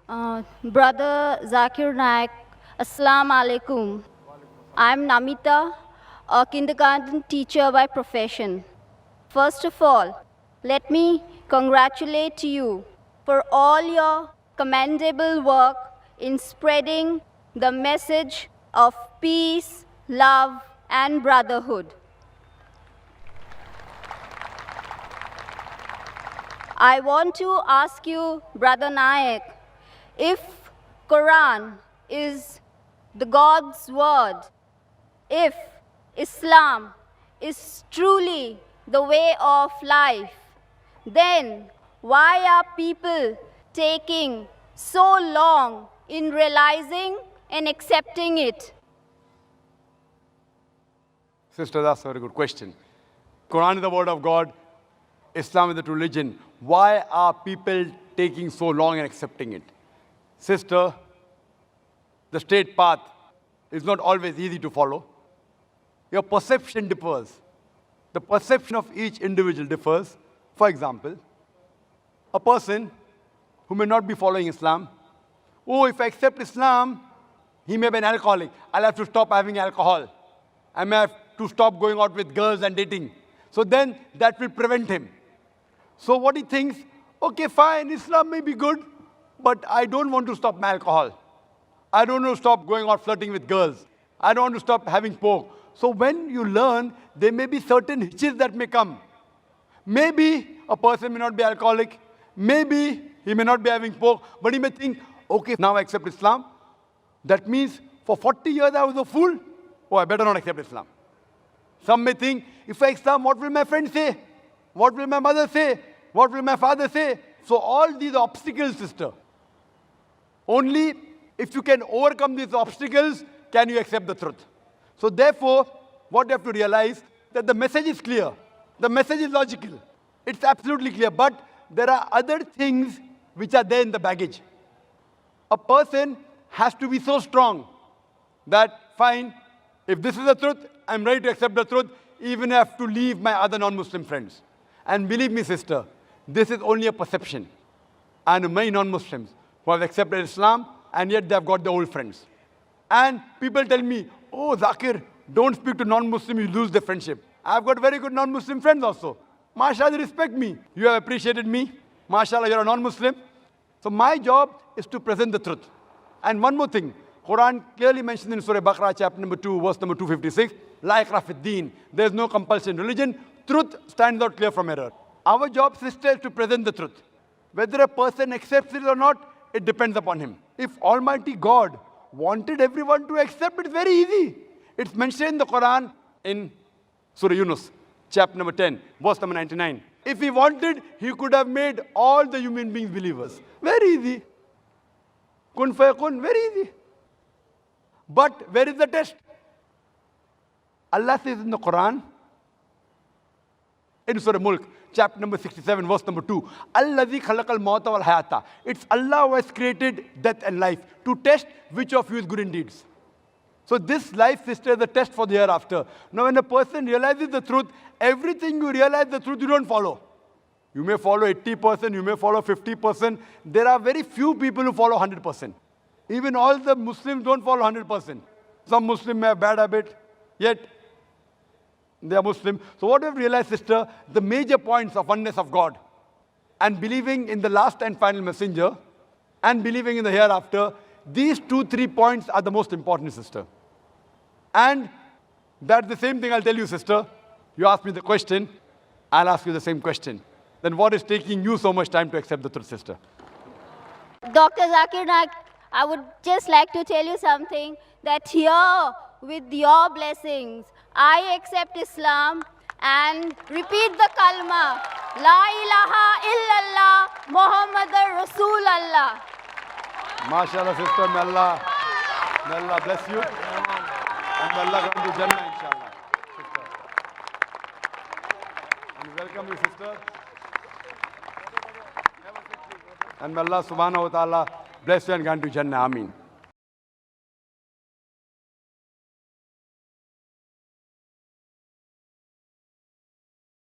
Brother Zakir Naik, Assalamu alaikum. I'm Namita, a kindergarten teacher by profession. First of all, let me congratulate you for all your commendable work in spreading the message of peace, love, and brotherhood. I want to ask you, Brother Naik, if Quran is the God's word, if Islam is truly the way of life, then why are people taking so long in realizing and accepting it? Sister, that's a very good question. Quran is the word of God. Islam is the religion. Why are people taking so long in accepting it? Sister, the straight path is not always easy to follow. Your perception differs. The perception of each individual differs. For example, a person who may not be following Islam, oh, if I accept Islam, he may be an alcoholic. I'll have to stop having alcohol. I may have to stop going out with girls and dating. So then that will prevent him. So what he thinks, okay, fine, Islam may be good, but I don't want to stop my alcohol. I don't want to stop going out flirting with girls. I don't want to stop having pork. So when you learn, there may be certain hitches that may come. Maybe a person may not be alcoholic. Maybe he may not be having pork, but he may think, okay, now I accept Islam. That means for 40 years I was a fool. Oh, I better not accept Islam. Some may think, if I Islam, what will my friends say? What will my mother say? What will my father say? So all these obstacles, sister, only if you can overcome these obstacles, can you accept the truth. So therefore, what you have to realize, that the message is clear. The message is logical. It's absolutely clear. But there are other things which are there in the baggage. A person has to be so strong that, fine, if this is the truth, I'm ready to accept the truth, even if I have to leave my other non-Muslim friends. And believe me, sister, this is only a perception. I know many non-Muslims who have accepted Islam, and yet they have got their old friends. And people tell me, oh, Zakir, don't speak to non-Muslim, you lose the friendship. I've got very good non-Muslim friends also. MashaAllah, they respect me. You have appreciated me. MashaAllah, you're a non-Muslim. So my job is to present the truth. And one more thing, Quran clearly mentioned in Surah Baqarah, chapter number 2, verse number 256, La ikrah fid deen. There is no compulsion in religion. Truth stands out clear from error. Our job, sister, is to present the truth. Whether a person accepts it or not, it depends upon him. If Almighty God wanted everyone to accept, it's very easy. It's mentioned in the Quran in Surah Yunus, chapter number 10, verse number 99. If he wanted, he could have made all the human beings believers. Very easy. Kun fayakun, very easy. But where is the test? Allah says in the Quran, in Surah Mulk, chapter number 67, verse number 2, Allazi khalaqal mauta wal hayata. It's Allah who has created death and life to test which of you is good in deeds. So this life, sister, is a test for the hereafter. Now when a person realizes the truth, everything you realize the truth, you don't follow. You may follow 80%, you may follow 50%. There are very few people who follow 100%. Even all the Muslims don't follow 100%. Some Muslims may have bad habit, yet they are Muslim. So what we have realized, sister, the major points of oneness of God and believing in the last and final messenger and believing in the hereafter, these 2-3 points are the most important, sister. And that's the same thing I'll tell you, sister. You ask me the question, I'll ask you the same question. Then what is taking you so much time to accept the truth, sister? Dr. Zakir Naik, I would just like to tell you something, that here, with your blessings, I accept Islam and repeat the kalma, La ilaha illallah, Muhammadar Rasulallah. MashaAllah, sister, may Allah bless you. And may Allah grant you Jannah, inshallah. Sister. And welcome you, sister. And may Allah subhanahu wa ta'ala bless you and grant you Jannah. Ameen.